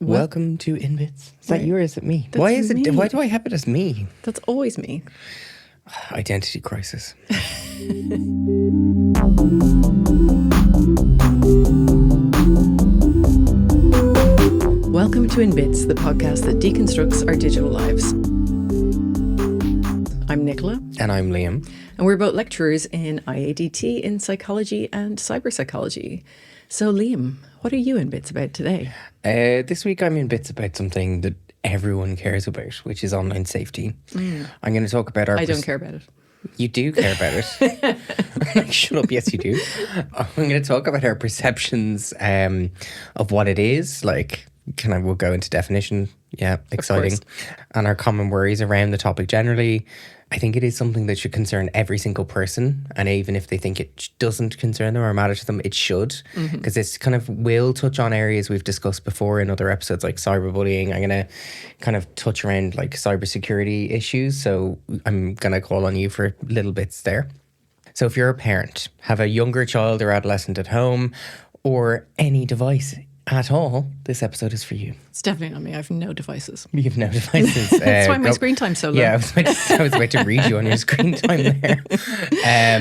Welcome to In Bits. Is that you or is it me? That's Why is it? me. Why do I have it as me? That's always me. Identity crisis. Welcome to In Bits, the podcast that deconstructs our digital lives. I'm Nicola. And I'm Liam. And we're both lecturers in IADT in psychology and cyberpsychology. So Liam, what are you in bits about today? This week I'm in bits about something that everyone cares about, which is online safety. I'm going to talk about our... I don't care about it. You do care about it. Like, shut up. Yes, you do. I'm going to talk about our perceptions of what it is. Like, we'll go into definition. Yeah, exciting. And our common worries around the topic generally. I think it is something that should concern every single person. And even if they think it doesn't concern them or matter to them, it should. Because this kind of will touch on areas we've discussed before in other episodes, like cyberbullying. I'm going to kind of touch around like cybersecurity issues. So I'm going to call on you for little bits there. So if you're a parent, have a younger child or adolescent at home, or any device at all, this episode is for you. It's definitely not me. I have no devices. You have no devices. That's why my screen time's so low. Yeah, I was about to read you on your screen time there.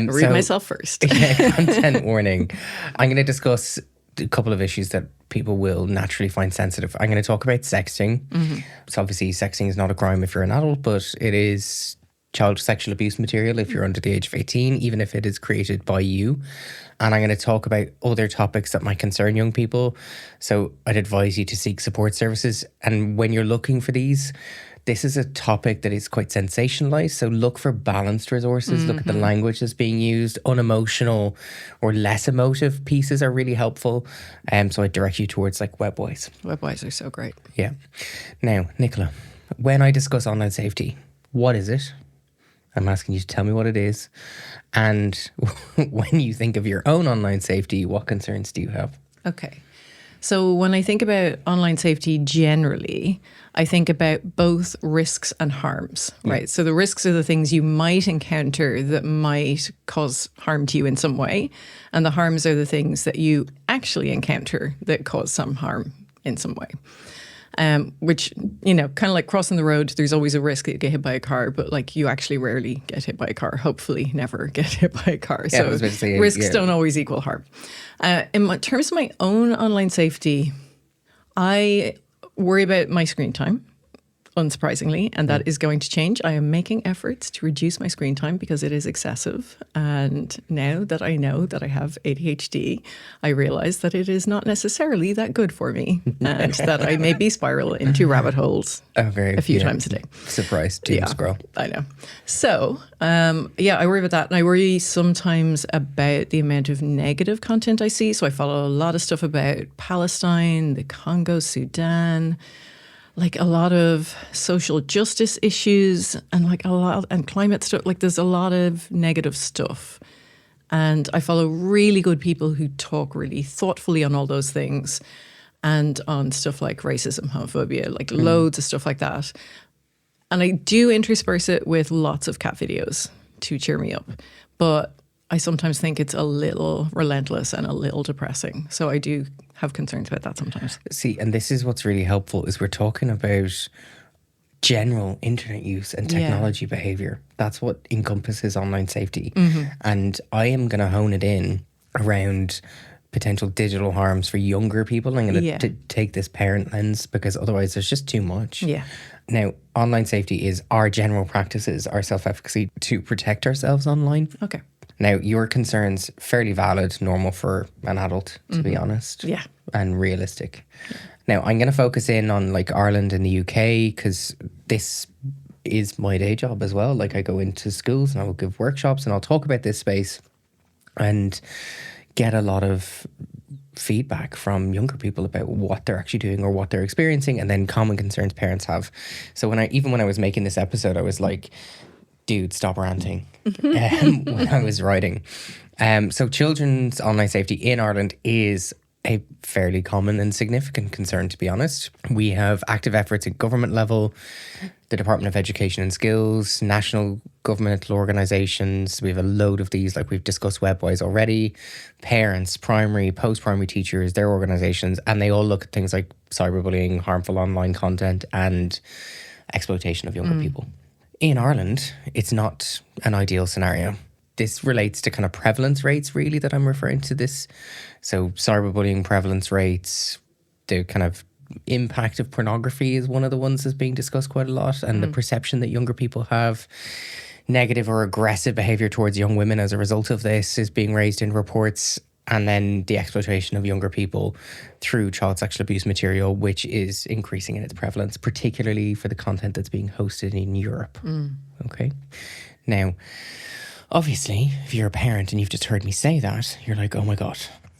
Read myself first. Yeah, content warning. I'm going to discuss a couple of issues that people will naturally find sensitive. I'm going to talk about sexting. So obviously sexting is not a crime if you're an adult, but it is child sexual abuse material if you're under the age of 18, even if it is created by you. And I'm going to talk about other topics that might concern young people. So I'd advise you to seek support services. And when you're looking for these, this is a topic that is quite sensationalized. So look for balanced resources. Look at the language that's being used. Unemotional or less emotive pieces are really helpful. So I direct you towards like Webwise. Webwise are so great. Yeah. Now, Nicola, when I discuss online safety, what is it? I'm asking you to tell me what it is. And when you think of your own online safety, what concerns do you have? Okay. So when I think about online safety generally, I think about both risks and harms, right? So the risks are the things you might encounter that might cause harm to you in some way. And the harms are the things that you actually encounter that cause some harm in some way. Which, you know, kind of like crossing the road, there's always a risk that you get hit by a car, but like you actually rarely get hit by a car, hopefully never get hit by a car. Yeah, so risks don't always equal harm. In terms of my own online safety, I worry about my screen time, unsurprisingly, and that is going to change. I am making efforts to reduce my screen time because it is excessive. And now that I know that I have ADHD, I realize that it is not necessarily that good for me and that I maybe spiral into rabbit holes a few times a day. Surprise, doom scroll. I know. So, I worry about that. And I worry sometimes about the amount of negative content I see. So I follow a lot of stuff about Palestine, the Congo, Sudan, like a lot of social justice issues and climate stuff. Like there's a lot of negative stuff. And I follow really good people who talk really thoughtfully on all those things and on stuff like racism, homophobia, like loads of stuff like that. And I do intersperse it with lots of cat videos to cheer me up. But I sometimes think it's a little relentless and a little depressing. So I do have concerns about that sometimes. See, and this is what's really helpful is we're talking about general internet use and technology behavior. That's what encompasses online safety. And I am going to hone it in around potential digital harms for younger people. I'm going to take this parent lens because otherwise there's just too much. Yeah. Now, online safety is our general practices, our self-efficacy to protect ourselves online. Okay. Now, your concerns, fairly valid, normal for an adult, to be honest. Yeah. And realistic. Yeah. Now, I'm going to focus in on like Ireland and the UK because this is my day job as well. Like I go into schools and I will give workshops and I'll talk about this space and get a lot of feedback from younger people about what they're actually doing or what they're experiencing and then common concerns parents have. So when I was making this episode, I was like, dude, stop ranting when I was writing. So children's online safety in Ireland is a fairly common and significant concern, to be honest. We have active efforts at government level, the Department of Education and Skills, national governmental organisations. We have a load of these, like we've discussed Webwise already. Parents, primary, post-primary teachers, their organisations, and they all look at things like cyberbullying, harmful online content, and exploitation of younger people. In Ireland, it's not an ideal scenario. This relates to kind of prevalence rates, really, that I'm referring to this. So cyberbullying prevalence rates, the kind of impact of pornography is one of the ones that's being discussed quite a lot, and the perception that younger people have negative or aggressive behaviour towards young women as a result of this is being raised in reports. And then the exploitation of younger people through child sexual abuse material, which is increasing in its prevalence, particularly for the content that's being hosted in Europe. Okay. Now, obviously, if you're a parent and you've just heard me say that, you're like, oh my God.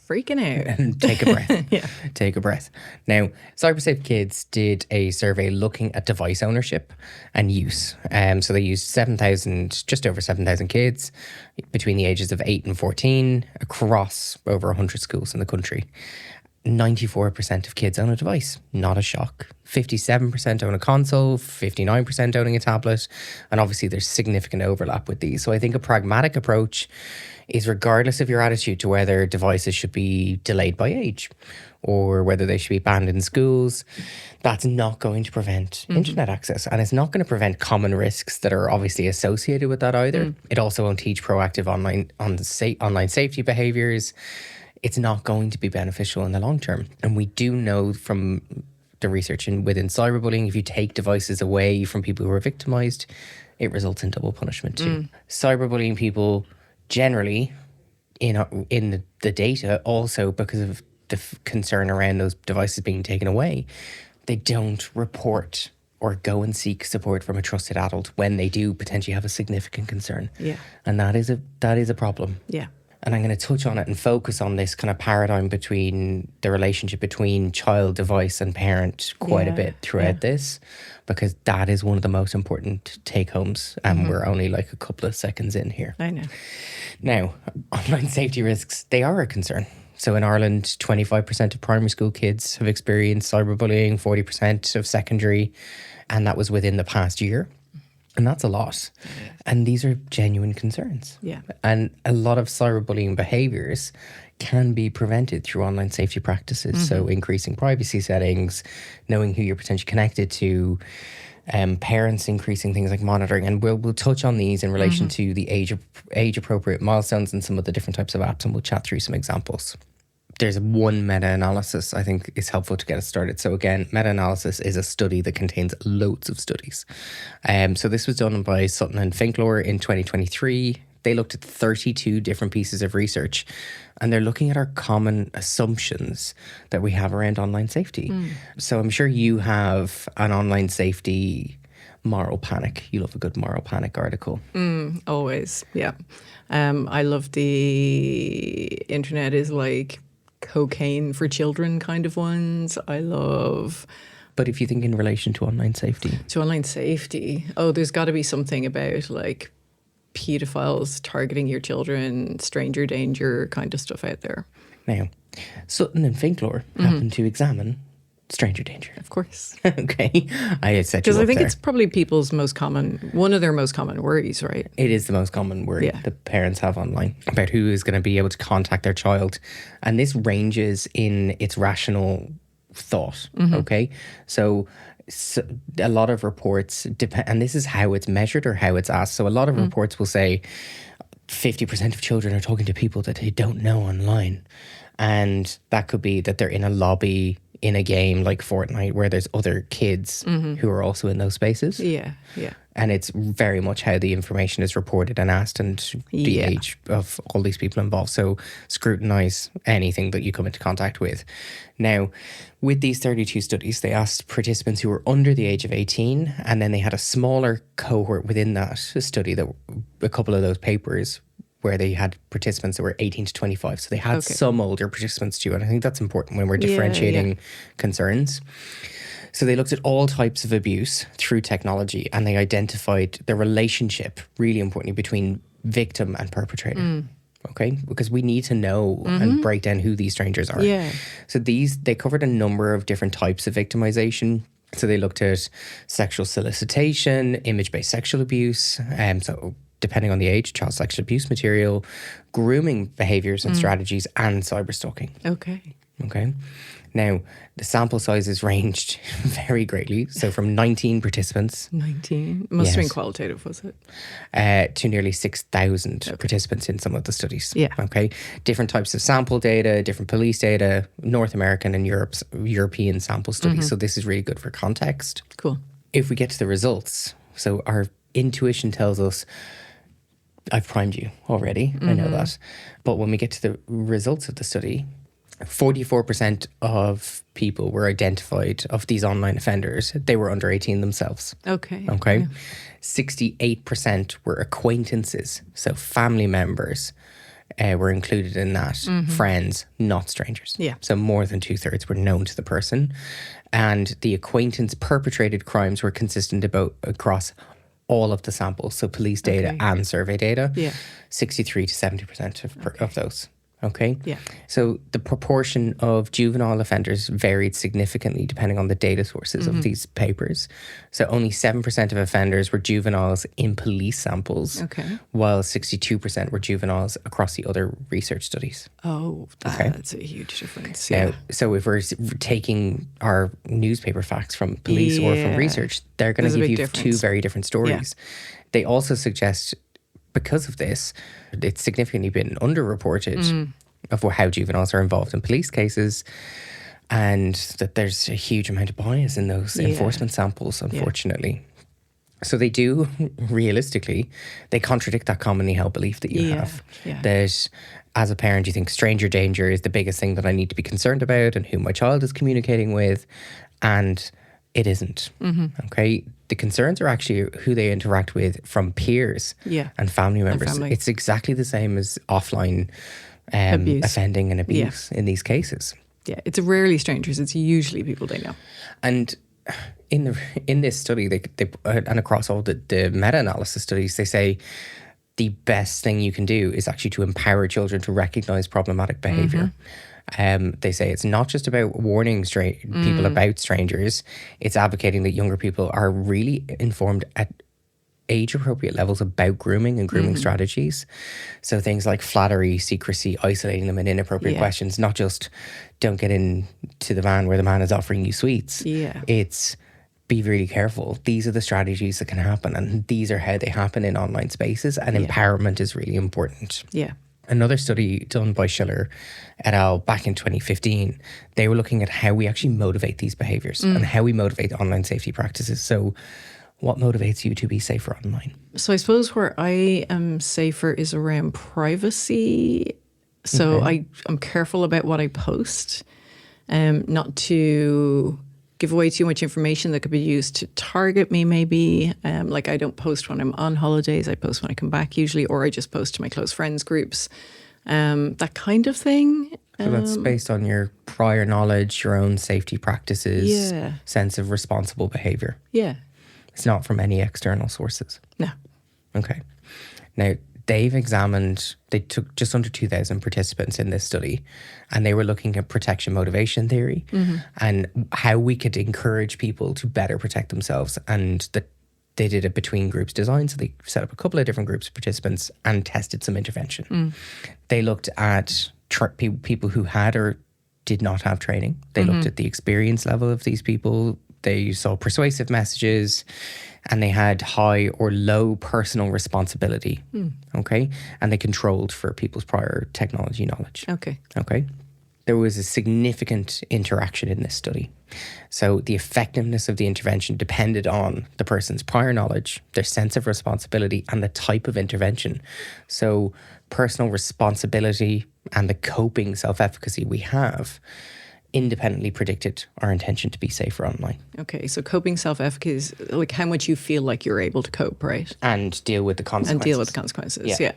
Freaking out. And take a breath. Yeah. Take a breath. Now, CyberSafe Kids did a survey looking at device ownership and use. So they used just over 7,000 kids between the ages of 8 and 14 across over 100 schools in the country. 94% of kids own a device. Not a shock. 57% own a console, 59% owning a tablet. And obviously there's significant overlap with these. So I think a pragmatic approach is, regardless of your attitude to whether devices should be delayed by age or whether they should be banned in schools, that's not going to prevent internet access. And it's not going to prevent common risks that are obviously associated with that either. It also won't teach proactive online safety behaviours. It's not going to be beneficial in the long term. And we do know from the research within cyberbullying, if you take devices away from people who are victimised, it results in double punishment too. Cyberbullying people generally in the data, also because of the concern around those devices being taken away, they don't report or go and seek support from a trusted adult when they do potentially have a significant concern. Yeah. And that is a problem. Yeah. And I'm going to touch on it and focus on this kind of paradigm between the relationship between child, device and parent quite a bit throughout this, because that is one of the most important take homes. And we're only like a couple of seconds in here. I know. Now, online safety risks, they are a concern. So in Ireland, 25% of primary school kids have experienced cyberbullying, 40% of secondary, and that was within the past year. And that's a lot. And these are genuine concerns. Yeah. And a lot of cyberbullying behaviours can be prevented through online safety practices. So increasing privacy settings, knowing who you're potentially connected to, parents increasing things like monitoring. And we'll touch on these in relation to the age appropriate milestones and some of the different types of apps, and we'll chat through some examples. There's one meta-analysis I think is helpful to get us started. So again, meta-analysis is a study that contains loads of studies. So this was done by Sutton and Finklor in 2023. They looked at 32 different pieces of research, and they're looking at our common assumptions that we have around online safety. So I'm sure you have an online safety moral panic. You love a good moral panic article. Always, yeah. I love the internet is like cocaine for children kind of ones. I love... But if you think in relation to online safety. To online safety, there's got to be something about like pedophiles targeting your children, stranger danger kind of stuff out there. Now, Sutton and Finklor happened to examine stranger danger. Of course. Okay. I set you Because up I think there. it's probably one of their most common worries, right? It is the most common worry that parents have online about who is going to be able to contact their child. And this ranges in its rational thought, okay? So a lot of reports depend, and this is how it's measured or how it's asked. So a lot of reports will say 50% of children are talking to people that they don't know online. And that could be that they're in a lobby in a game like Fortnite where there's other kids who are also in those spaces. Yeah, yeah. And it's very much how the information is reported and asked and the age of all these people involved. So scrutinise anything that you come into contact with. Now, with these 32 studies, they asked participants who were under the age of 18, and then they had a smaller cohort within that study, that a couple of those papers where they had participants that were 18 to 25. So they had some older participants too. And I think that's important when we're differentiating concerns. So they looked at all types of abuse through technology, and they identified the relationship, really importantly, between victim and perpetrator. Okay, because we need to know and break down who these strangers are. Yeah. So they covered a number of different types of victimization. So they looked at sexual solicitation, image-based sexual abuse, so depending on the age, child sexual abuse material, grooming behaviors and strategies, and cyberstalking. Okay. Okay. Now, the sample sizes ranged very greatly. So from 19 participants 19. Must have been Yes. qualitative, was it? to nearly 6,000 participants in some of the studies. Yeah. Okay. Different types of sample data, different police data, North American and European sample studies. So this is really good for context. Cool. If we get to the results, so our intuition tells us, I've primed you already, I know that. But when we get to the results of the study, 44% of people were identified, of these online offenders, they were under 18 themselves. Okay. Okay. Yeah. 68% were acquaintances, so family members were included in that, friends, not strangers. Yeah. So more than 2/3 were known to the person. And the acquaintance perpetrated crimes were consistent across all of the samples, so police data Okay. and survey data. Yeah. 63 to 70% of those. Okay. Yeah. So the proportion of juvenile offenders varied significantly depending on the data sources of these papers. So only 7% of offenders were juveniles in police samples, Okay. while 62% were juveniles across the other research studies. Oh, that's a huge difference. Now, Yeah. so if we're taking our newspaper facts from police or from Yeah. research, they're going There's to a give big you difference. two very different stories. They also suggest, because of this, it's significantly been underreported of how juveniles are involved in police cases, and that there's a huge amount of bias in those enforcement samples, unfortunately. So they do, realistically, they contradict that commonly held belief that you have. Yeah. That as a parent, you think stranger danger is the biggest thing that I need to be concerned about and who my child is communicating with. And it isn't. Okay. The concerns are actually who they interact with from peers Yeah. and family members. family. It's exactly the same as offline Abuse. offending and abuse in these cases. Yeah. It's rarely strangers. It's usually people they know. And in this study, they and across all the meta-analysis studies, they say the best thing you can do is actually to empower children to recognize problematic behavior. They say it's not just about warning people about strangers, it's advocating that younger people are really informed at age-appropriate levels about grooming and grooming strategies. So things like flattery, secrecy, isolating them in inappropriate questions, not just don't get into the van where the man is offering you sweets. Yeah. It's be really careful. These are the strategies that can happen, and these are how they happen in online spaces, and empowerment is really important. Yeah. Another study done by Schiller et al. Back in 2015, they were looking at how we actually motivate these behaviors and how we motivate online safety practices. So what motivates you to be safer online? So I suppose where I am safer is around privacy. So I'm careful about what I post, not to give away too much information that could be used to target me maybe. Like I don't post when I'm on holidays, I post when I come back usually, or I just post to my close friends groups, that kind of thing. So that's based on your prior knowledge, your own safety practices, Yeah. sense of responsible behavior. Yeah. It's not from any external sources. No. Okay. Now, they took just under 2,000 participants in this study, and they were looking at protection motivation theory and how we could encourage people to better protect themselves. And that they did it between groups design. So they set up a couple of different groups of participants and tested some intervention. They looked at people who had or did not have training. They looked at the experience level of these people. They saw persuasive messages, and they had high or low personal responsibility. Okay. And they controlled for people's prior technology knowledge. Okay. Okay. There was a significant interaction in this study. So the effectiveness of the intervention depended on the person's prior knowledge, their sense of responsibility, and the type of intervention. So personal responsibility and the coping self-efficacy we have independently predicted our intention to be safer online. Okay. So coping self-efficacy is like how much you feel like you're able to cope, right? And deal with the consequences. And deal with the consequences. Yeah. Yeah.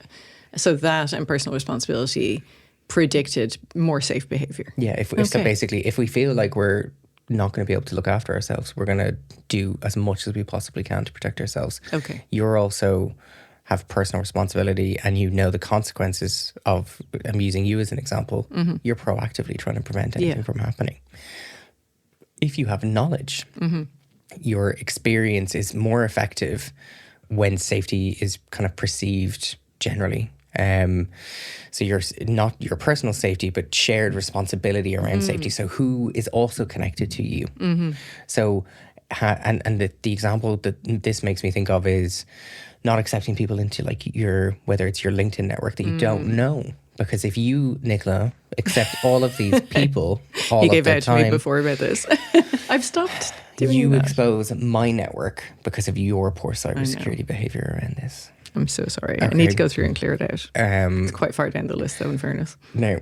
So that and personal responsibility predicted more safe behavior. Yeah. So basically, if we feel like we're not going to be able to look after ourselves, we're going to do as much as we possibly can to protect ourselves. Okay. You're also have personal responsibility and you know the consequences of, I'm using you as an example, you're proactively trying to prevent anything from happening. If you have knowledge, your experience is more effective when safety is kind of perceived generally. So you're not your personal safety, but shared responsibility around safety. So who is also connected to you? So, and the example that this makes me think of is not accepting people into like whether it's your LinkedIn network that you don't know. Because if you, Nicola, accept all of these people all You of gave the out to me time, before about this. I've stopped doing you that. expose my network because of your poor cybersecurity behavior around this. I'm so sorry. I need to go through and clear it out. It's quite far down the list, though, in fairness. Now,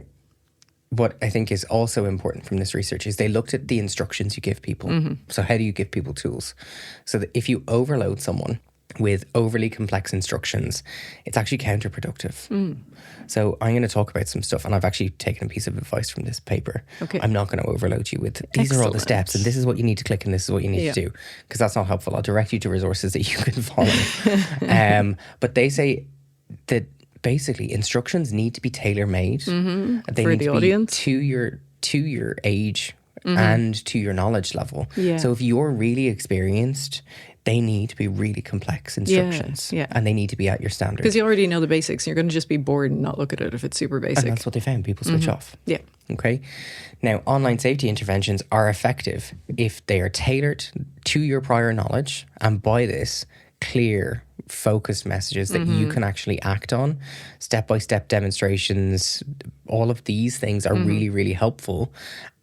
what I think is also important from this research is they looked at the instructions you give people. So how do you give people tools? So that if you overload someone with overly complex instructions, it's actually counterproductive. So I'm going to talk about some stuff, and I've actually taken a piece of advice from this paper. Okay. I'm not going to overload you with, these are all the steps, and this is what you need to click, and this is what you need to do, because that's not helpful. I'll direct you to resources that you can follow. But they say that basically instructions need to be tailor-made. They For need the to audience. be to your age and to your knowledge level. Yeah. So if you're really experienced, they need to be really complex instructions, and they need to be at your standard. Because you already know the basics. You're going to just be bored and not look at it if it's super basic. And that's what they found. People switch off. Yeah. Okay. Now, online safety interventions are effective if they are tailored to your prior knowledge, and by this, clear, focused messages that you can actually act on. Step-by-step demonstrations, all of these things are really, really helpful.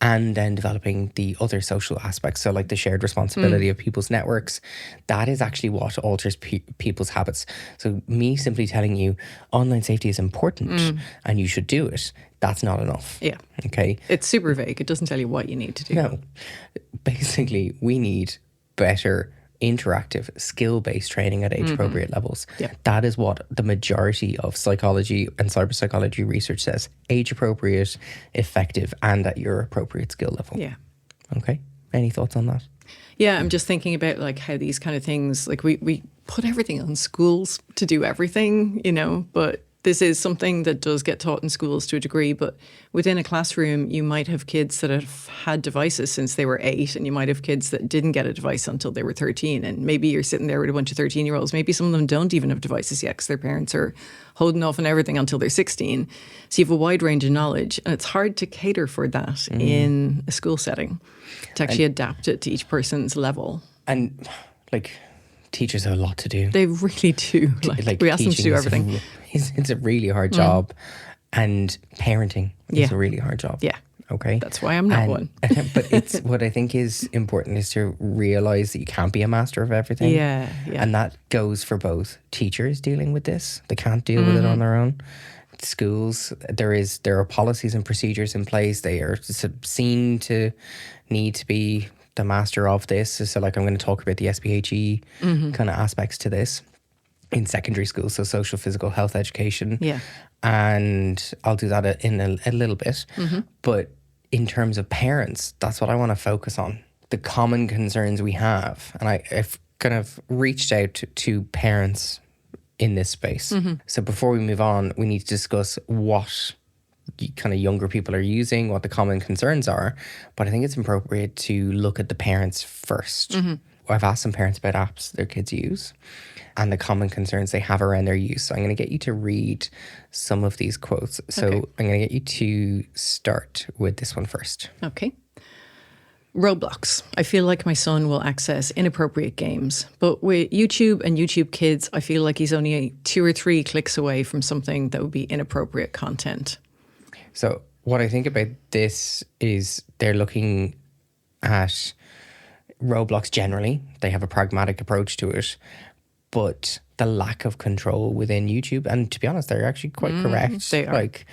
And then developing the other social aspects, so like the shared responsibility of people's networks, that is actually what alters people's habits. So me simply telling you online safety is important and you should do it, that's not enough. Yeah. Okay. It's super vague. It doesn't tell you what you need to do. No. Basically, we need better interactive, skill-based training at age-appropriate levels. Yeah. That is what the majority of psychology and cyberpsychology research says. Age-appropriate, effective, and at your appropriate skill level. Yeah. Okay. Any thoughts on that? Yeah, I'm just thinking about like how these kind of things, like we put everything on schools to do everything, but this is something that does get taught in schools to a degree, but within a classroom, you might have kids that have had devices since they were 8, and you might have kids that didn't get a device until they were 13. And maybe you're sitting there with a bunch of 13-year-olds. Maybe some of them don't even have devices yet because their parents are holding off on everything until they're 16. So you have a wide range of knowledge, and it's hard to cater for that in a school setting, to actually adapt it to each person's level. And like, teachers have a lot to do. They really do. Like we ask them to do everything. It's a really hard job, and parenting is a really hard job. Yeah. Okay. That's why I'm not one. But it's what I think is important is to realize that you can't be a master of everything. Yeah. And that goes for both teachers dealing with this. They can't deal with it on their own. Schools, there are policies and procedures in place. They are seen to need to be the master of this. So like I'm going to talk about the SPHE kind of aspects to this in secondary school, so social physical health education. Yeah. And I'll do that in a little bit. But in terms of parents, that's what I want to focus on. The common concerns we have. And I've kind of reached out to parents in this space. So before we move on, we need to discuss what kind of younger people are using, what the common concerns are. But I think it's appropriate to look at the parents first. I've asked some parents about apps their kids use and the common concerns they have around their use. So I'm going to get you to read some of these quotes. So I'm going to get you to start with this one first. Okay. Roblox. I feel like my son will access inappropriate games. But with YouTube and YouTube Kids, I feel like he's only 2 or 3 clicks away from something that would be inappropriate content. So what I think about this is they're looking at Roblox generally. They have a pragmatic approach to it, but the lack of control within YouTube, and to be honest, they're actually quite correct. They are. Like,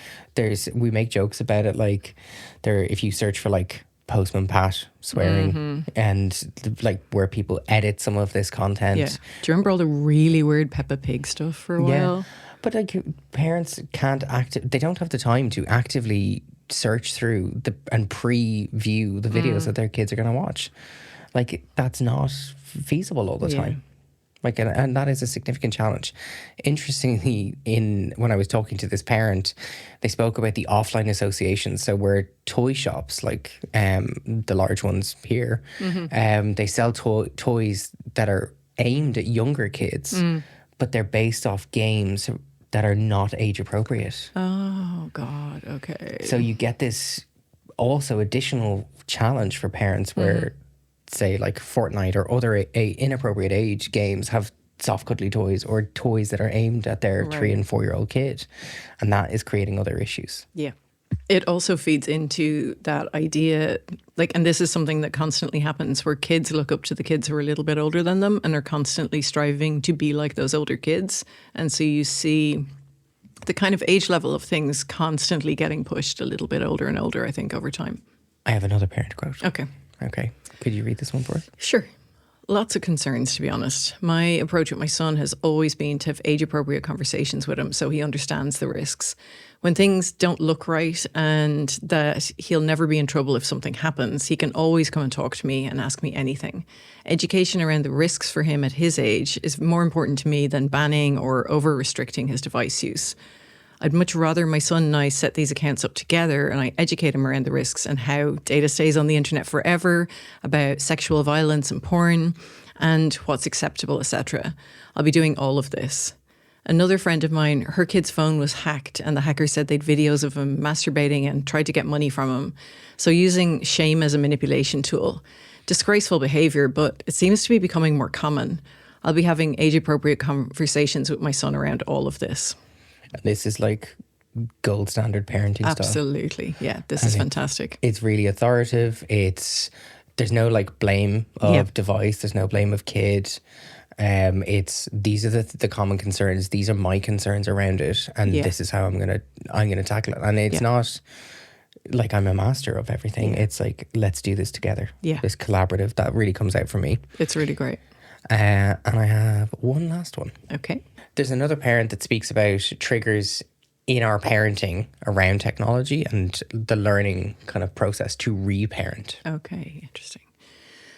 we make jokes about it. Like, if you search for like Postman Pat swearing and like where people edit some of this content. Yeah. Do you remember all the really weird Peppa Pig stuff for a while? But like parents can't they don't have the time to actively search through and preview the videos that their kids are going to watch. Like, that's not feasible all the time. Like, and that is a significant challenge. Interestingly, when I was talking to this parent, they spoke about the offline associations. So where toy shops, like the large ones here, they sell toys that are aimed at younger kids, but they're based off games that are not age appropriate. Oh, God. Okay. So you get this also additional challenge for parents where, say, like Fortnite or other inappropriate age games have soft cuddly toys or toys that are aimed at their 3 and 4 year old kid. And that is creating other issues. Yeah. It also feeds into that idea, like, and this is something that constantly happens where kids look up to the kids who are a little bit older than them and are constantly striving to be like those older kids. And so you see the kind of age level of things constantly getting pushed a little bit older and older, I think, over time. I have another parent quote. Okay. Could you read this one for us? Sure. Lots of concerns, to be honest. My approach with my son has always been to have age-appropriate conversations with him so he understands the risks. When things don't look right and that he'll never be in trouble if something happens, he can always come and talk to me and ask me anything. Education around the risks for him at his age is more important to me than banning or over-restricting his device use. I'd much rather my son and I set these accounts up together and I educate him around the risks and how data stays on the internet forever, about sexual violence and porn, and what's acceptable, etc. I'll be doing all of this. Another friend of mine, her kid's phone was hacked and the hacker said they'd videos of him masturbating and tried to get money from him. So using shame as a manipulation tool. Disgraceful behaviour, but it seems to be becoming more common. I'll be having age-appropriate conversations with my son around all of this. This is like gold standard parenting style. Absolutely. Yeah, this is fantastic. It's really authoritative. There's no like blame of device. There's no blame of kid. These are the common concerns. These are my concerns around it, and this is how I'm gonna tackle it. And it's not like I'm a master of everything. It's like, let's do this together. Yeah, this collaborative that really comes out for me. It's really great. And I have one last one. Okay. There's another parent that speaks about triggers in our parenting around technology and the learning kind of process to reparent. Okay, interesting.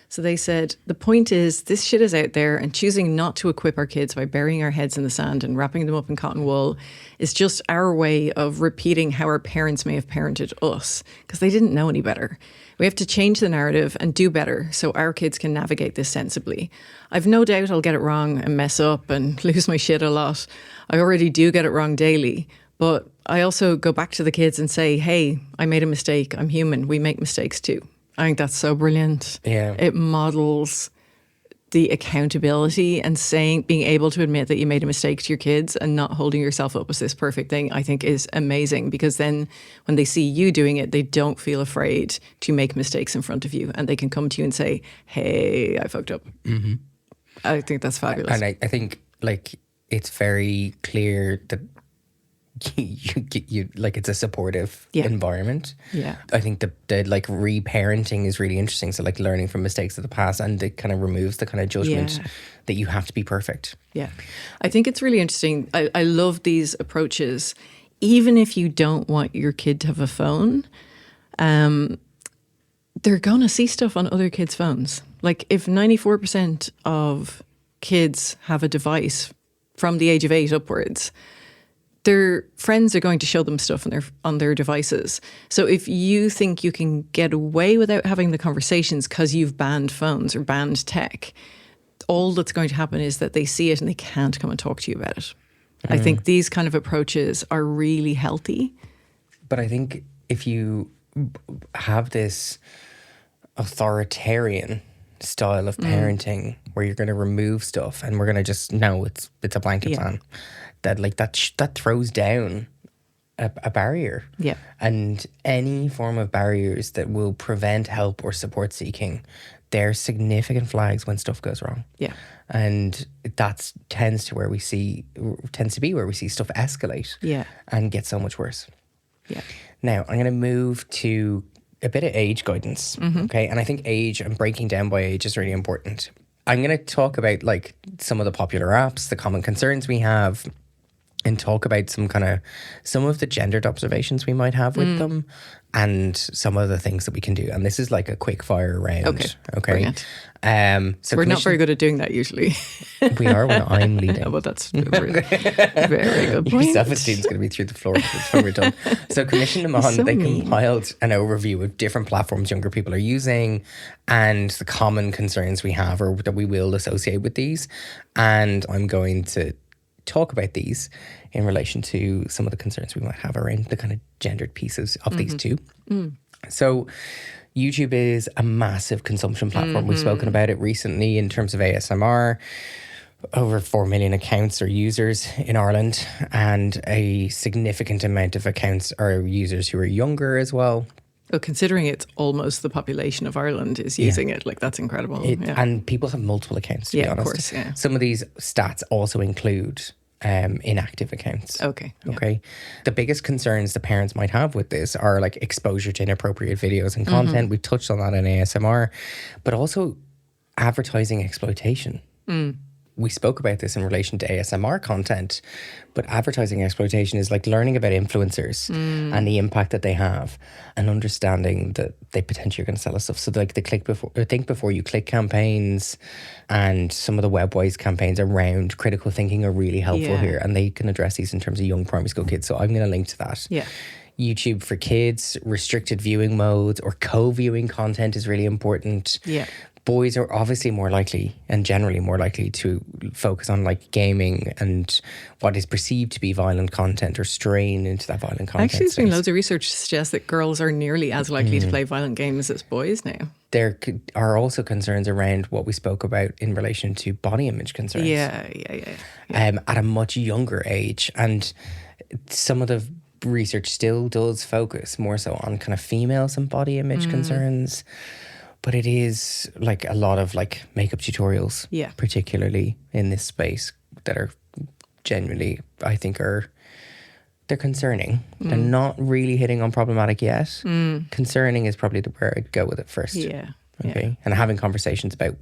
So they said, the point is this shit is out there and choosing not to equip our kids by burying our heads in the sand and wrapping them up in cotton wool is just our way of repeating how our parents may have parented us because they didn't know any better. We have to change the narrative and do better so our kids can navigate this sensibly. I've no doubt I'll get it wrong and mess up and lose my shit a lot. I already do get it wrong daily. But I also go back to the kids and say, hey, I made a mistake. I'm human. We make mistakes too. I think that's so brilliant. Yeah. It models the accountability and being able to admit that you made a mistake to your kids and not holding yourself up as this perfect thing, I think is amazing, because then when they see you doing it, they don't feel afraid to make mistakes in front of you and they can come to you and say, hey, I fucked up. Mm-hmm. I think that's fabulous. And I think like it's very clear that you like it's a supportive environment. Yeah. I think the like reparenting is really interesting. So like learning from mistakes of the past, and it kind of removes the kind of judgment that you have to be perfect. Yeah. I think it's really interesting. I love these approaches. Even if you don't want your kid to have a phone, they're gonna see stuff on other kids' phones. Like if 94% of kids have a device from the age of 8 upwards, their friends are going to show them stuff on their devices. So if you think you can get away without having the conversations because you've banned phones or banned tech, all that's going to happen is that they see it and they can't come and talk to you about it. I think these kind of approaches are really healthy. But I think if you have this authoritarian style of parenting where you're going to remove stuff and we're going to just, no, it's a blanket plan. That like that throws down a barrier. Yeah. And any form of barriers that will prevent help or support seeking, they're significant flags when stuff goes wrong. Yeah. And that tends to be where we see stuff escalate. Yeah. And get so much worse. Yeah. Now I'm going to move to a bit of age guidance. Okay. And I think age and breaking down by age is really important. I'm going to talk about like some of the popular apps, the common concerns we have, and talk about some of the gendered observations we might have with them, and some other things that we can do. And this is like a quick fire round. Okay. Brilliant. So We're not very good at doing that usually. We are when I'm leading. Well, that's very good Your point. self-esteem is going to be through the floor before we're done. So commissioned them on. So They mean. compiled an overview of different platforms younger people are using and the common concerns we have or that we will associate with these. And I'm going to talk about these in relation to some of the concerns we might have around the kind of gendered pieces of these two. So YouTube is a massive consumption platform. We've spoken about it recently in terms of ASMR. Over 4 million accounts or users in Ireland, and a significant amount of accounts are users who are younger as well. Well, considering it's almost the population of Ireland is using it, like that's incredible. And people have multiple accounts, to be honest. Of course, yeah. Some of these stats also include inactive accounts. Okay. Yeah. Okay. The biggest concerns the parents might have with this are like exposure to inappropriate videos and content. We've touched on that in ASMR, but also advertising exploitation. We spoke about this in relation to ASMR content, but advertising exploitation is like learning about influencers and the impact that they have and understanding that they potentially are going to sell us stuff. So like the think before you click campaigns and some of the webwise campaigns around critical thinking are really helpful here, and they can address these in terms of young primary school kids. So I'm going to link to that. Yeah. YouTube for kids, restricted viewing modes or co-viewing content is really important. Yeah. Boys are obviously more likely and generally more likely to focus on like gaming and what is perceived to be violent content or strain into that violent content. Actually, there's been loads of research to suggest that girls are nearly as likely to play violent games as boys now. There are also concerns around what we spoke about in relation to body image concerns. Yeah. At a much younger age. And some of the research still does focus more so on kind of females and body image concerns. But it is like a lot of like makeup tutorials, particularly in this space, that are genuinely, I think, they're concerning. They're not really hitting on problematic yet. Concerning is probably where I'd go with it first. Yeah. Okay. And having conversations about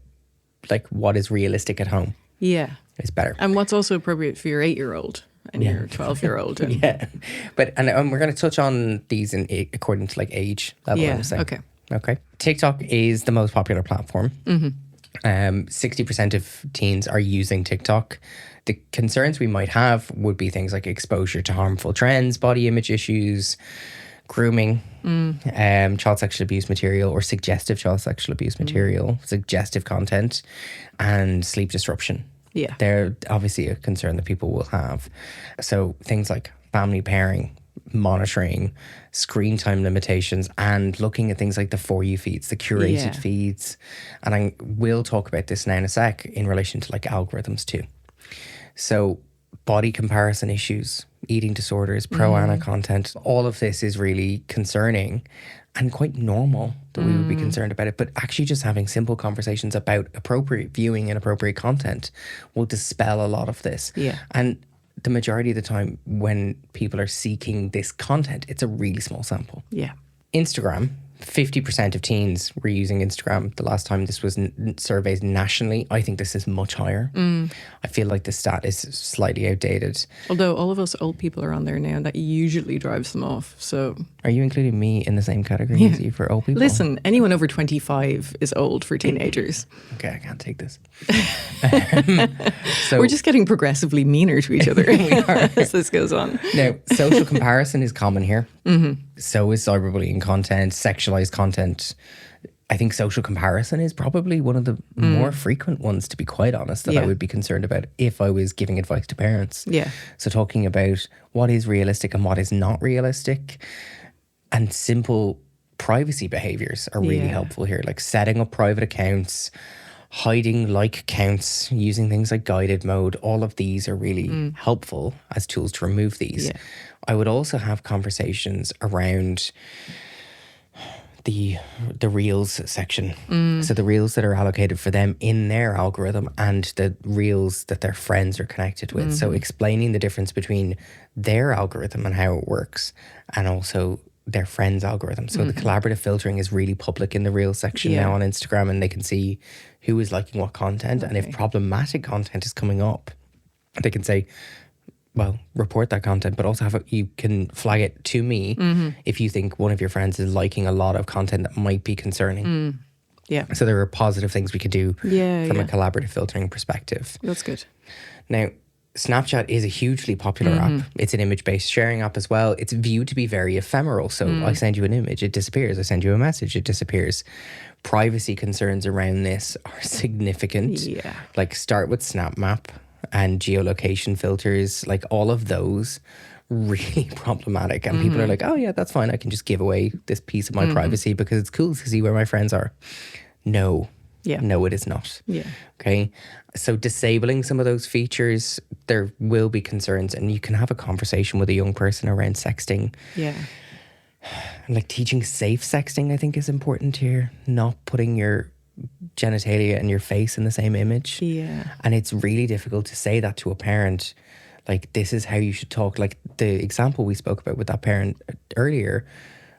like what is realistic at home. Yeah. Is better. And what's also appropriate for your 8-year-old and your 12-year-old. Yeah. But and we're going to touch on these according to like age level. Yeah. Okay. TikTok is the most popular platform. 60% of teens are using TikTok. The concerns we might have would be things like exposure to harmful trends, body image issues, grooming, child sexual abuse material or suggestive child sexual abuse material, suggestive content, and sleep disruption. Yeah. They're obviously a concern that people will have. So things like family pairing, monitoring, screen time limitations, and looking at things like the For You feeds, the curated feeds. And I will talk about this now in a sec in relation to like algorithms too. So body comparison issues, eating disorders, pro-ana content, all of this is really concerning and quite normal that we would be concerned about it. But actually just having simple conversations about appropriate viewing and appropriate content will dispel a lot of this. Yeah. And the majority of the time when people are seeking this content, it's a really small sample. Yeah. Instagram, 50% of teens were using Instagram the last time this was surveyed nationally. I think this is much higher. I feel like the stat is slightly outdated. Although all of us old people are on there now, and that usually drives them off. So, are you including me in the same category as you for old people? Listen, anyone over 25 is old for teenagers. Okay, I can't take this. So we're just getting progressively meaner to each other as this goes on. Now, social comparison is common here. So is cyberbullying content, sexualized content. I think social comparison is probably one of the more frequent ones, to be quite honest, that I would be concerned about if I was giving advice to parents. Yeah. So talking about what is realistic and what is not realistic, and simple privacy behaviors are really helpful here, like setting up private accounts, hiding like accounts, using things like guided mode. All of these are really helpful as tools to remove these. Yeah. I would also have conversations around the reels section. So the reels that are allocated for them in their algorithm and the reels that their friends are connected with. So explaining the difference between their algorithm and how it works and also their friends' algorithm. So the collaborative filtering is really public in the reels section now on Instagram, and they can see who is liking what content. And if problematic content is coming up, they can say, well, report that content, but also you can flag it to me if you think one of your friends is liking a lot of content that might be concerning. Yeah. So there are positive things we could do from a collaborative filtering perspective. That's good. Now, Snapchat is a hugely popular app. It's an image-based sharing app as well. It's viewed to be very ephemeral. So I send you an image, it disappears. I send you a message, it disappears. Privacy concerns around this are significant. Yeah. Like start with Snap Map and geolocation filters, like all of those really problematic. And people are like, oh yeah, that's fine. I can just give away this piece of my privacy because it's cool to see where my friends are. No. Yeah. No, it is not. Yeah. Okay. So disabling some of those features, there will be concerns, and you can have a conversation with a young person around sexting. Yeah. And like teaching safe sexting, I think, is important here. Not putting your genitalia and your face in the same image. Yeah. And it's really difficult to say that to a parent. Like, this is how you should talk. Like the example we spoke about with that parent earlier,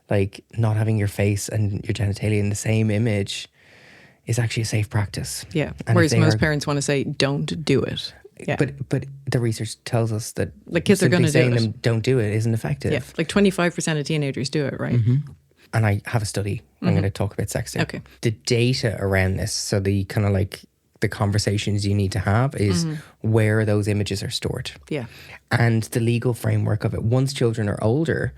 like not having your face and your genitalia in the same image is actually a safe practice. Yeah. And Whereas most parents want to say, don't do it. Yeah. But the research tells us that like kids are going to do saying it. them don't do it isn't effective. Yeah. Like 25% of teenagers do it, right? And I have a study. I'm going to talk about sexting. Okay. The data around this, so the kind of like the conversations you need to have is where those images are stored. Yeah. And the legal framework of it. Once children are older,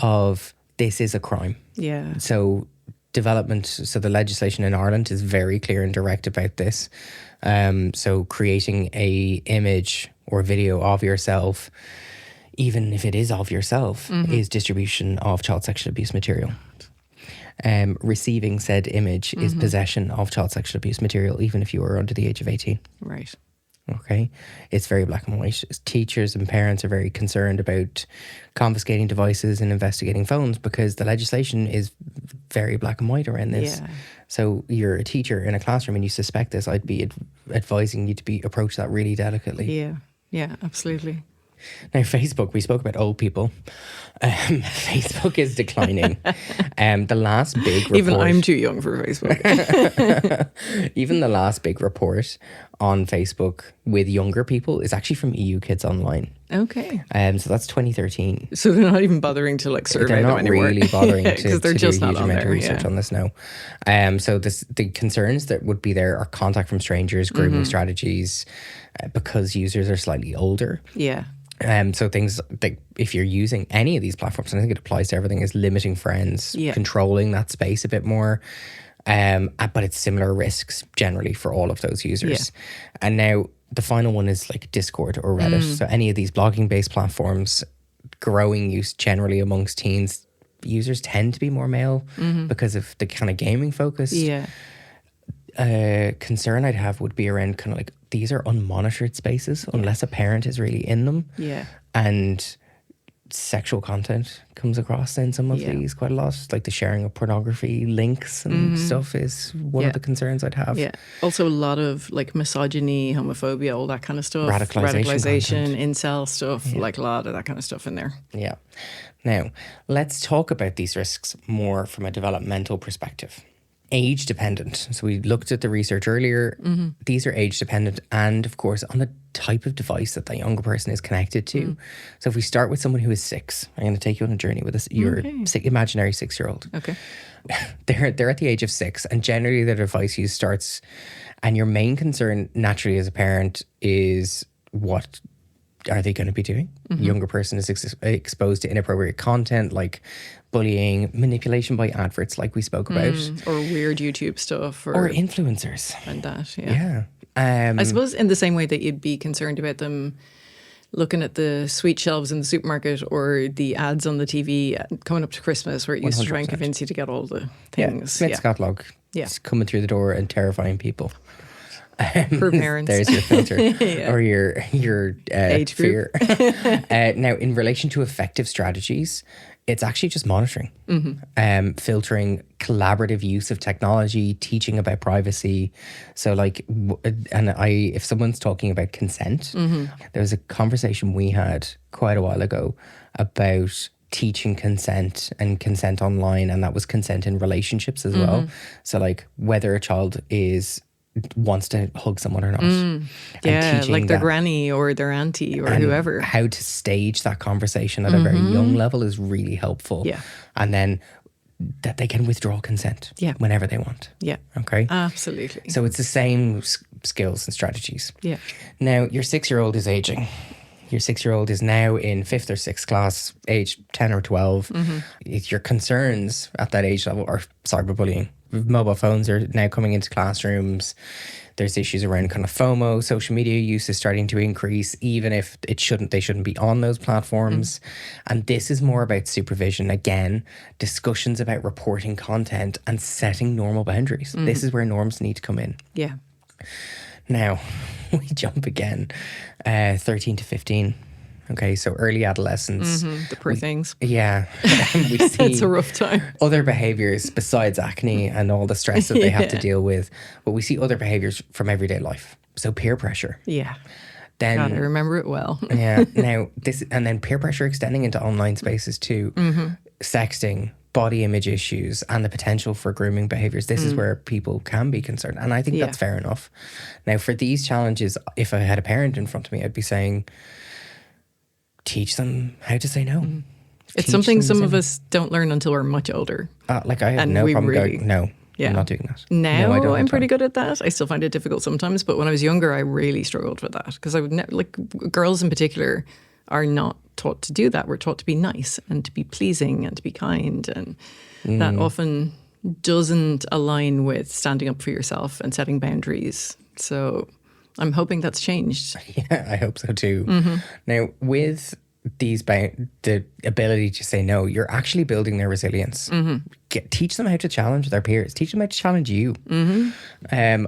of this is a crime. Yeah. So the legislation in Ireland is very clear and direct about this. So creating a image or video of yourself, even if it is of yourself, is distribution of child sexual abuse material. Receiving said image is possession of child sexual abuse material, even if you are under the age of 18. Right. Okay, it's very black and white. Teachers and parents are very concerned about confiscating devices and investigating phones because the legislation is very black and white around this. Yeah. So you're a teacher in a classroom and you suspect this, I'd be advising you to approach that really delicately. Yeah. Yeah, absolutely. Now, Facebook, we spoke about old people. Facebook is declining. The last big report... Even I'm too young for Facebook. Even the last big report on Facebook with younger people is actually from EU Kids Online. Okay. So that's 2013. So they're not even bothering to like survey They're them not anymore. really bothering to they're do just a not huge on amount there, of research on this now. So the concerns that would be there are contact from strangers, grooming strategies, because users are slightly older. Yeah. So things like if you're using any of these platforms, and I think it applies to everything, is limiting friends, controlling that space a bit more. But it's similar risks generally for all of those users. Yeah. And now the final one is like Discord or Reddit. So any of these blogging based platforms, growing use generally amongst teens, users tend to be more male because of the kind of gaming focus. Yeah. Concern I'd have would be around kind of like these are unmonitored spaces unless a parent is really in them. Yeah. And sexual content comes across in some of these quite a lot. Like the sharing of pornography links and stuff is one of the concerns I'd have. Yeah. Also a lot of like misogyny, homophobia, all that kind of stuff. Radicalization, incel stuff, like a lot of that kind of stuff in there. Yeah. Now, let's talk about these risks more from a developmental perspective. Age dependent. So we looked at the research earlier. These are age dependent and, of course, on the type of device that the younger person is connected to. So if we start with someone who is 6, I'm going to take you on a journey with your imaginary 6-year-old. Okay. They're at the age of 6, and generally their device use starts. And your main concern, naturally, as a parent, is what are they going to be doing? Younger person is exposed to inappropriate content like bullying, manipulation by adverts like we spoke about. Or weird YouTube stuff. Or influencers. And that, Yeah. I suppose in the same way that you'd be concerned about them looking at the sweet shelves in the supermarket or the ads on the TV coming up to Christmas where it used to try and convince you to get all the things. Smith's catalog. It's coming through the door and terrifying people. For parents. There's your filter. Or your age fear. Now, in relation to effective strategies, it's actually just monitoring, filtering, collaborative use of technology, teaching about privacy. So like, if someone's talking about consent, there was a conversation we had quite a while ago about teaching consent and consent online, and that was consent in relationships as well. So like whether a child is wants to hug someone or not. And Yeah, teaching like their that- granny or their auntie or and whoever. how to stage that conversation at a very young level is really helpful. Yeah. And then that they can withdraw consent Yeah. whenever they want. Yeah, Okay. absolutely. So it's the same skills and strategies. Yeah. Now, your 6-year-old is aging. Your 6-year-old is now in 5th or 6th class, age 10 or 12. If your concerns at that age level are cyberbullying. Mobile phones are now coming into classrooms. There's issues around kind of FOMO. Social media use is starting to increase, even if they shouldn't be on those platforms. And this is more about supervision. Again, discussions about reporting content and setting normal boundaries. This is where norms need to come in. Yeah. Now, we jump again, 13 to 15. Okay, so early adolescence. The poor things. Yeah. We see It's a rough time. other behaviors besides acne and all the stress that they have to deal with. But we see other behaviors from everyday life. So peer pressure. Yeah. Then God, I remember it well. yeah. Now this and then peer pressure extending into online spaces too. Sexting, body image issues, and the potential for grooming behaviors. This is where people can be concerned. And I think Yeah. that's fair enough. Now for these challenges, if I had a parent in front of me, I'd be saying, teach them how to say no. It's Teach something them to some say of no. us don't learn until we're much older. Like I have And no we problem really- going, no, Yeah. I'm not doing that. Now No, I don't I'm have pretty time. good at that. I still find it difficult sometimes, but when I was younger, I really struggled with that because I would like girls in particular are not taught to do that. We're taught to be nice and to be pleasing and to be kind, and that often doesn't align with standing up for yourself and setting boundaries. So I'm hoping that's changed. Yeah, I hope so too. Mm-hmm. Now, with the ability to say no, you're actually building their resilience. Mm-hmm. Teach them how to challenge their peers. Teach them how to challenge you.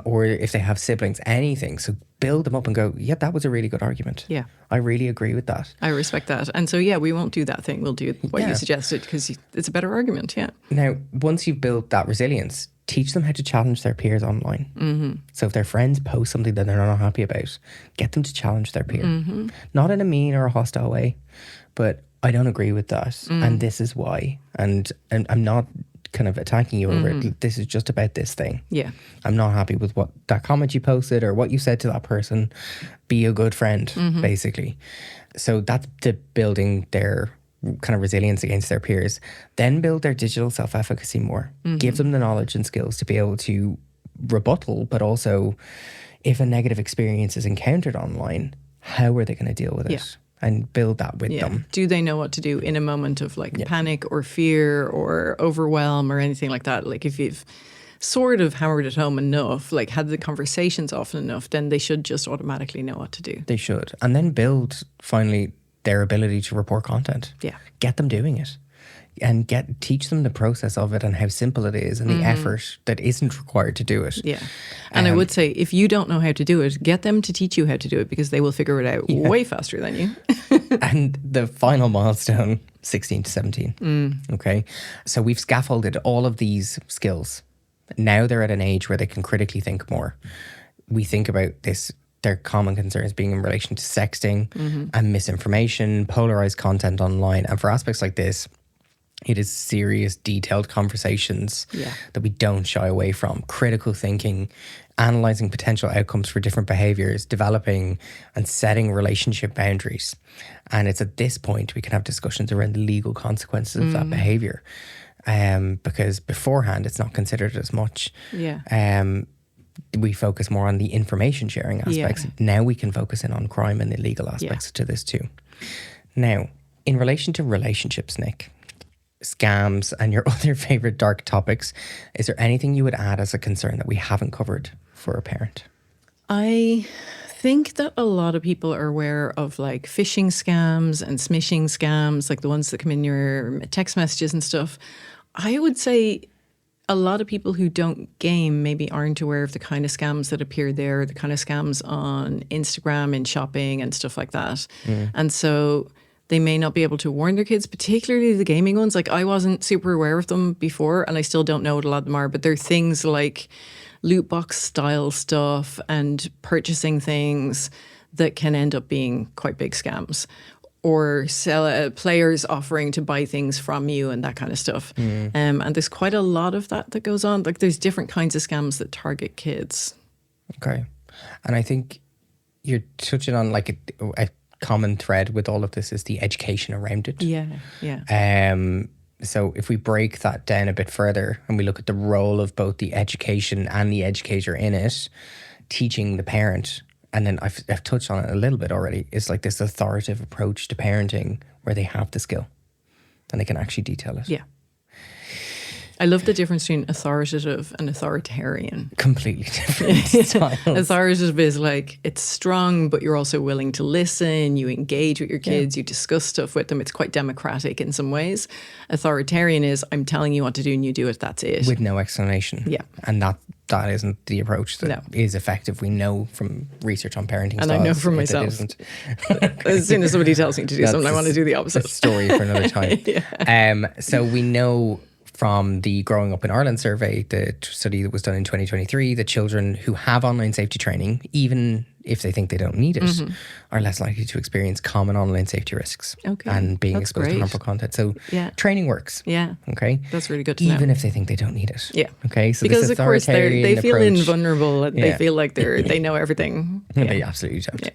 Or if they have siblings, anything. So build them up and go, yeah, that was a really good argument. Yeah. I really agree with that. I respect that. And so, yeah, we won't do that thing. We'll do what Yeah. you suggested because it's a better argument. Yeah. Now, once you've built that resilience, teach them how to challenge their peers online. So if their friends post something that they're not happy about, get them to challenge their peer. Not in a mean or a hostile way, but I don't agree with that. And this is why. And I'm not kind of attacking you over it. This is just about this thing. Yeah. I'm not happy with what that comment you posted or what you said to that person. Be a good friend, basically. So that's the building their kind of resilience against their peers. Then build their digital self-efficacy more. Give them the knowledge and skills to be able to rebuttal, but also if a negative experience is encountered online, how are they going to deal with it? Yeah. And build that with Yeah. them. Do they know what to do in a moment of like panic or fear or overwhelm or anything like that? Like if you've sort of hammered it home enough, like had the conversations often enough, then they should just automatically know what to do. They should. And then build, finally, their ability to report content. Yeah. Get them doing it. And teach them the process of it and how simple it is and the effort that isn't required to do it. Yeah. And I would say if you don't know how to do it, get them to teach you how to do it because they will figure it out way faster than you. And the final milestone, 16 to 17. Okay. So we've scaffolded all of these skills. Now they're at an age where they can critically think more. We think about this, their common concerns being in relation to sexting and misinformation, polarized content online. And for aspects like this, it is serious, detailed conversations that we don't shy away from. Critical thinking, analysing potential outcomes for different behaviours, developing and setting relationship boundaries. And it's at this point we can have discussions around the legal consequences of that behaviour. Because beforehand it's not considered as much. Yeah. We focus more on the information sharing aspects. Yeah. Now we can focus in on crime and the legal aspects to this too. Now, in relation to relationships, Nick, scams and your other favourite dark topics, is there anything you would add as a concern that we haven't covered for a parent? I think that a lot of people are aware of like phishing scams and smishing scams, like the ones that come in your text messages and stuff. I would say a lot of people who don't game maybe aren't aware of the kind of scams that appear there, the kind of scams on Instagram in shopping and stuff like that. And so they may not be able to warn their kids, particularly the gaming ones. Like I wasn't super aware of them before and I still don't know what a lot of them are, but they're things like loot box style stuff and purchasing things that can end up being quite big scams, or players offering to buy things from you and that kind of stuff. And there's quite a lot of that goes on. Like there's different kinds of scams that target kids. Okay. And I think you're touching on like a common thread with all of this is the education around it. Yeah, yeah. So if we break that down a bit further and we look at the role of both the education and the educator in it, teaching the parent, and then I've touched on it a little bit already, is like this authoritative approach to parenting where they have the skill and they can actually detail it. Yeah. I love the difference between authoritative and authoritarian. Completely different styles. Authoritative is like, it's strong, but you're also willing to listen. You engage with your kids. You discuss stuff with them. It's quite democratic in some ways. Authoritarian is, I'm telling you what to do and you do it. That's it. With no explanation. Yeah. And that isn't the approach that is effective. We know from research on parenting styles. And I know from myself. As soon as somebody tells me to do something, I want to do the opposite. That's a story for another time. So we know from the Growing Up in Ireland survey, the study that was done in 2023, that children who have online safety training, even if they think they don't need it, are less likely to experience common online safety risks and being exposed to harmful content. So training works. Yeah. Okay. That's really good to know. Even if they think they don't need it. Yeah. Okay. So because of course they feel invulnerable and they Yeah. feel like they know everything. Yeah. They absolutely don't. Yeah.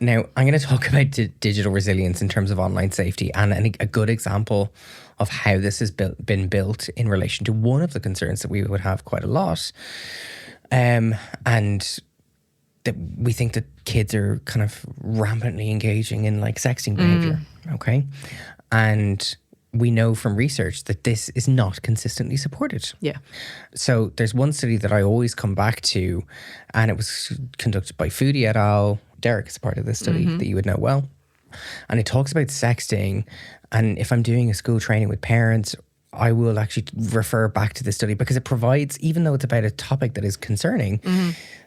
Now, I'm going to talk about digital resilience in terms of online safety, and I think a good example of how this has been built in relation to one of the concerns that we would have quite a lot. And that we think that kids are kind of rampantly engaging in like sexting behavior. Okay. And we know from research that this is not consistently supported. Yeah. So there's one study that I always come back to, and it was conducted by Foodie et al. Derek is part of this study that you would know well. And it talks about sexting. And if I'm doing a school training with parents, I will actually refer back to this study because it provides, even though it's about a topic that is concerning,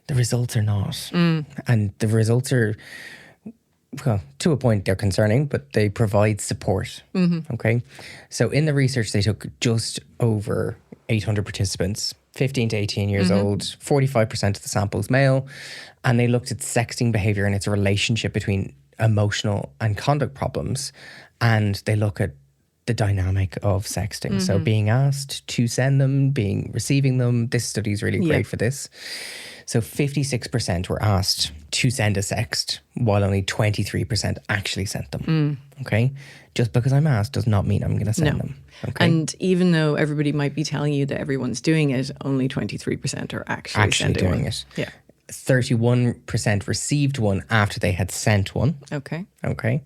the results are not. And the results are, well, to a point they're concerning, but they provide support. Okay. So in the research, they took just over 800 participants, 15 to 18 years old, 45% of the samples male, and they looked at sexting behavior and its relationship between emotional and conduct problems. And they look at the dynamic of sexting. So being asked to send them, receiving them. This study is really great for this. So 56% were asked to send a sext, while only 23% actually sent them. Okay? Just because I'm asked does not mean I'm going to send them. Okay? And even though everybody might be telling you that everyone's doing it, only 23% are actually doing one. it. Yeah. 31% received one after they had sent one. Okay. Okay.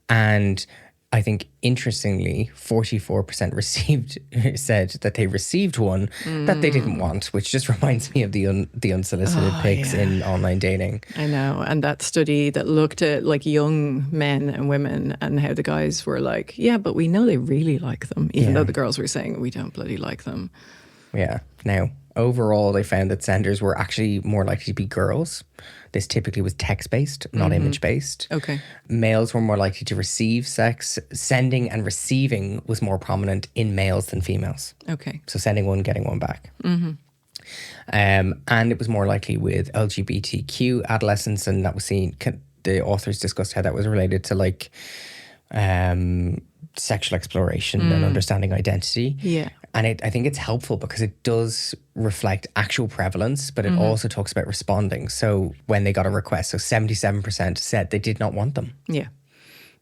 And I think interestingly, 44% said that they received one that they didn't want, which just reminds me of the unsolicited pics in online dating. I know. And that study that looked at like young men and women and how the guys were like, yeah, but we know they really like them, even though the girls were saying we don't bloody like them. Yeah. Now, overall, they found that senders were actually more likely to be girls. This typically was text-based, not image-based. Okay. Males were more likely to receive sex. Sending and receiving was more prominent in males than females. Okay. So sending one, getting one back. And it was more likely with LGBTQ adolescents, and that was seen, the authors discussed how that was related to like sexual exploration and understanding identity. Yeah. And I think it's helpful because it does reflect actual prevalence, but it also talks about responding. So when they got a request, so 77% said they did not want them. Yeah.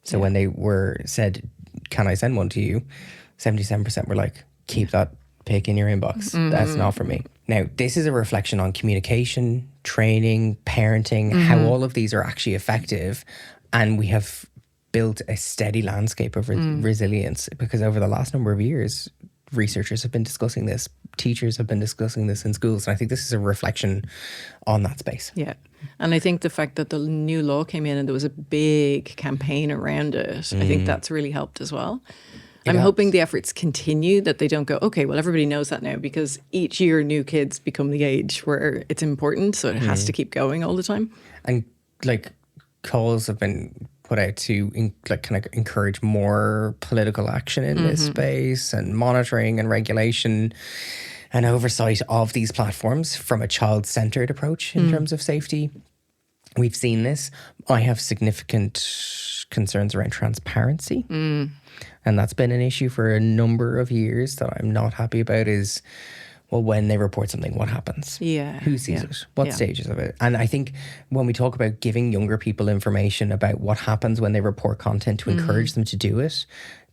So when they were said, can I send one to you? 77% were like, keep that pic in your inbox. That's not for me. Now, this is a reflection on communication, training, parenting, how all of these are actually effective. And we have built a steady landscape of resilience because over the last number of years, researchers have been discussing this, teachers have been discussing this in schools, and I think this is a reflection on that space. Yeah. And I think the fact that the new law came in and there was a big campaign around it, I think that's really helped as well. I'm hoping the efforts continue, that they don't go, okay, well, everybody knows that now, because each year new kids become the age where it's important, so it has to keep going all the time. And like calls have been put out to kind of encourage more political action in this space and monitoring and regulation and oversight of these platforms from a child-centered approach in terms of safety. We've seen this. I have significant concerns around transparency. And that's been an issue for a number of years that I'm not happy about, is well, when they report something, what happens? Yeah. Who sees Yeah. it? What Yeah. stages of it? And I think when we talk about giving younger people information about what happens when they report content to encourage them to do it,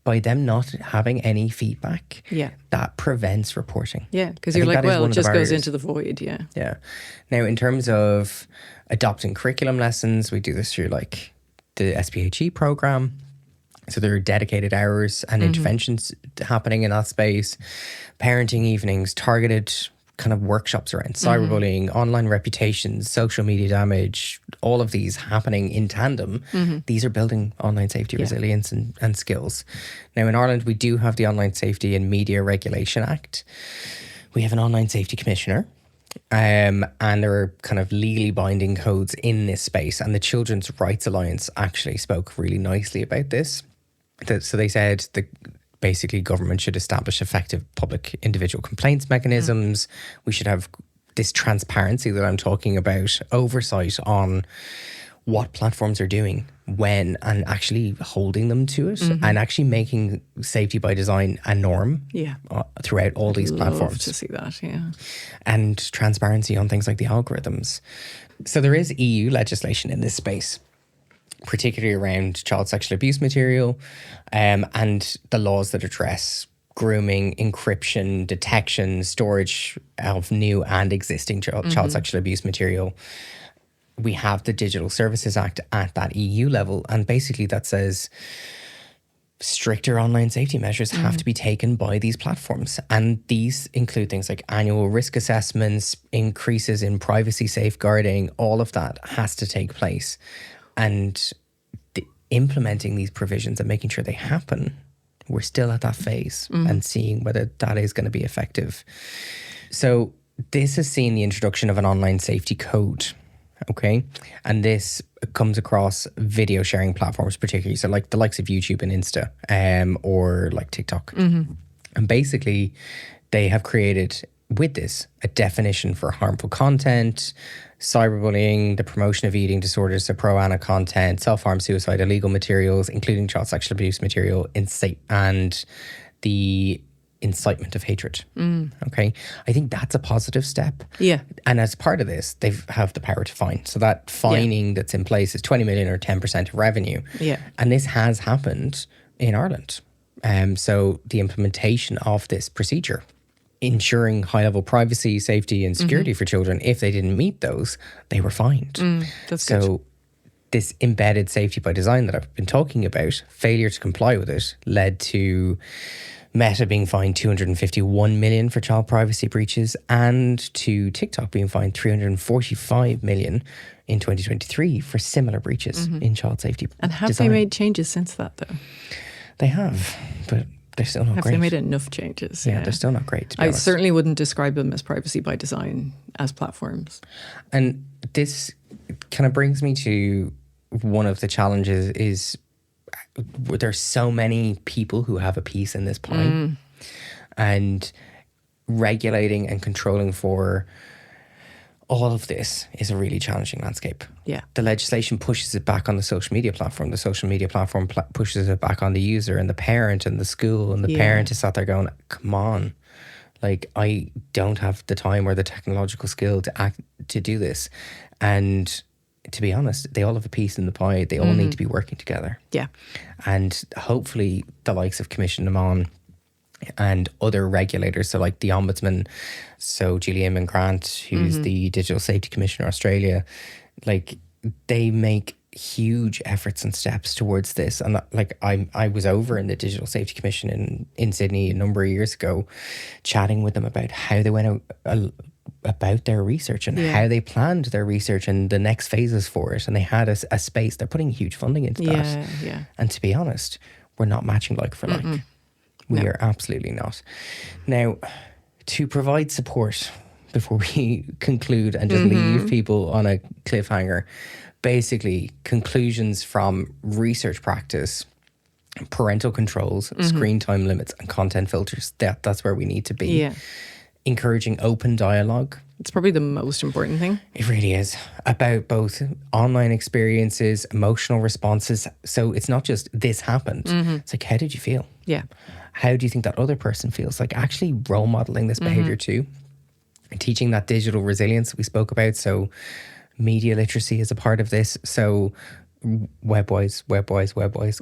by them not having any feedback, Yeah. that prevents reporting. Yeah, because I you're think like, that is well, one it of the just goes barriers. into the void. Yeah. Yeah. Now, in terms of adopting curriculum lessons, we do this through like the SPHE program. So there are dedicated hours and interventions happening in that space, parenting evenings, targeted kind of workshops around cyberbullying, online reputations, social media damage, all of these happening in tandem. These are building online safety resilience and skills. Now in Ireland, we do have the Online Safety and Media Regulation Act. We have an Online Safety Commissioner. And there are kind of legally binding codes in this space. And the Children's Rights Alliance actually spoke really nicely about this. So they said that basically government should establish effective public individual complaints mechanisms. We should have this transparency that I'm talking about, oversight on what platforms are doing when, and actually holding them to it, and actually making safety by design a norm Yeah. throughout all these Love platforms. to see that. Yeah. And transparency on things like the algorithms. So there is EU legislation in this space, particularly around child sexual abuse material, and the laws that address grooming, encryption, detection, storage of new and existing child sexual abuse material. We have the Digital Services Act at that EU level, and basically that says stricter online safety measures have to be taken by these platforms. And these include things like annual risk assessments, increases in privacy safeguarding, all of that has to take place. And implementing these provisions and making sure they happen, we're still at that phase and seeing whether that is going to be effective. So this has seen the introduction of an online safety code. Okay. And this comes across video sharing platforms, particularly. So like the likes of YouTube and Insta, or like TikTok. And basically they have created with this a definition for harmful content, cyberbullying, the promotion of eating disorders, so pro-ana content, self-harm, suicide, illegal materials, including child sexual abuse material, and the incitement of hatred. Okay. I think that's a positive step. Yeah. And as part of this, they have the power to fine. So that fining that's in place is 20 million or 10% of revenue. Yeah. And this has happened in Ireland. So the implementation of this procedure, ensuring high level privacy, safety and security for children, if they didn't meet those, they were fined. That's so good. this embedded safety by design that I've been talking about, failure to comply with it led to Meta being fined 251 million for child privacy breaches, and to TikTok being fined 345 million in 2023 for similar breaches in child safety. And have design. they made changes since that, though? They have, but they're still not Have great. they made enough changes? Yeah, they're still not great, to be I honest. certainly wouldn't describe them as privacy by design as platforms. And this kind of brings me to one of the challenges is there's so many people who have a piece in this pie, and regulating and controlling for all of this is a really challenging landscape. Yeah. The legislation pushes it back on the social media platform. The social media platform pushes it back on the user and the parent and the school, and the parent is sat there going, come on, like I don't have the time or the technological skill to do this. And to be honest, they all have a piece in the pie. They all need to be working together. Yeah. And hopefully the likes of Commission Amon and other regulators, so like the Ombudsman, so Julie Inman Grant, who's the Digital Safety Commissioner Australia, like they make huge efforts and steps towards this. And like I was over in the Digital Safety Commission in Sydney a number of years ago, chatting with them about how they went out about their research and how they planned their research and the next phases for it. And they had a space. They're putting huge funding into that. Yeah. And to be honest, we're not matching like for like. We are absolutely not. Now, to provide support before we conclude and just leave people on a cliffhanger, basically conclusions from research practice, parental controls, screen time limits and content filters. That's where we need to be. Yeah. Encouraging open dialogue. It's probably the most important thing. It really is, about both online experiences, emotional responses. So it's not just this happened. It's like, how did you feel? Yeah. How do you think that other person feels? Like actually role modeling this behavior too. teaching that digital resilience we spoke about. So media literacy is a part of this. So Webwise,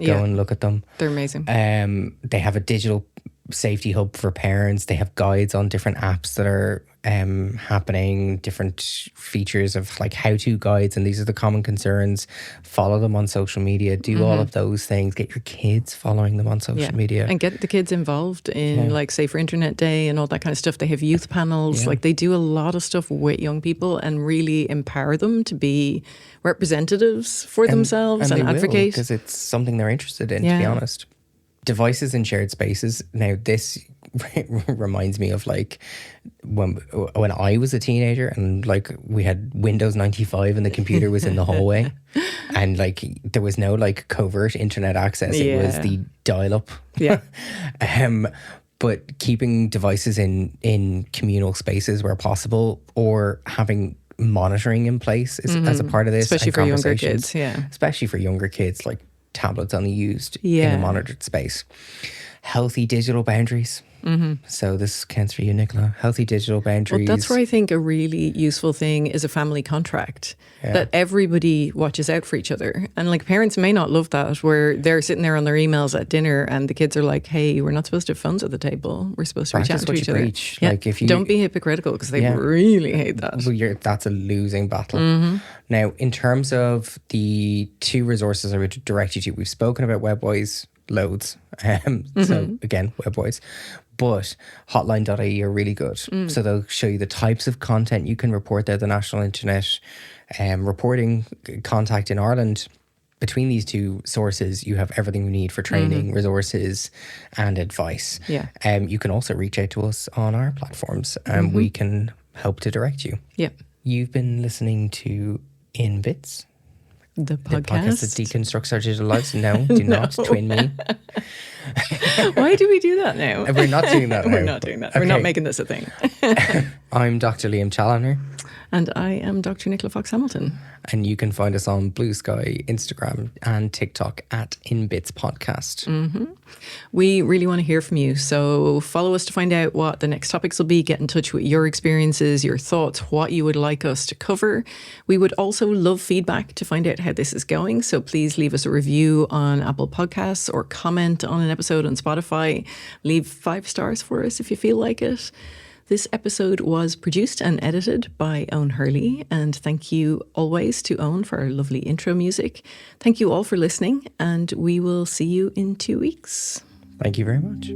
go and look at them. They're amazing. They have a digital safety hub for parents. They have guides on different apps that are happening, different features of like how-to guides, and these are the common concerns. Follow them on social media. Do all of those things. Get your kids following them on social media. And get the kids involved in like Safer Internet Day and all that kind of stuff. They have youth panels. Like they do a lot of stuff with young people and really empower them to be representatives for themselves and advocate. Because it's something they're interested in, to be honest. Devices in shared spaces. Now, this reminds me of like when I was a teenager and like we had Windows 95 and the computer was in the hallway and like there was no like covert internet access. It was the dial-up. Yeah. But keeping devices in communal spaces where possible, or having monitoring in place as a part of this. Especially for younger kids, Especially for younger kids, like tablets only used in a monitored space. Healthy digital boundaries. So this counts for you, Nicola. Healthy digital boundaries. Well, that's where I think a really useful thing is a family contract, that everybody watches out for each other. And like parents may not love that, where they're sitting there on their emails at dinner and the kids are like, hey, we're not supposed to have phones at the table. We're supposed to reach out to each other. Preach. Yeah. Like if you don't be hypocritical, because they really hate that. Well, that's a losing battle. Now, in terms of the two resources I would direct you to, we've spoken about Webwise loads. So again, Webwise. But hotline.ie are really good. So they'll show you the types of content you can report there, the National Internet Reporting Contact in Ireland. Between these two sources, you have everything you need for training, resources, and advice. Yeah. You can also reach out to us on our platforms and we can help to direct you. Yeah. You've been listening to In Bits, the podcast that deconstructs our digital lives. No, do not twin me. Why do we do that now? We're not doing that now. We're not doing that. Okay. We're not making this a thing. I'm Dr. Liam Challoner. And I am Dr. Nicola Fox-Hamilton. And you can find us on Blue Sky, Instagram and TikTok at InBits Podcast. We really want to hear from you. So follow us to find out what the next topics will be. Get in touch with your experiences, your thoughts, what you would like us to cover. We would also love feedback to find out how this is going. So please leave us a review on Apple Podcasts or comment on an episode on Spotify. Leave 5 stars for us if you feel like it. This episode was produced and edited by Owen Hurley, and thank you always to Owen for our lovely intro music. Thank you all for listening, and we will see you in 2 weeks. Thank you very much.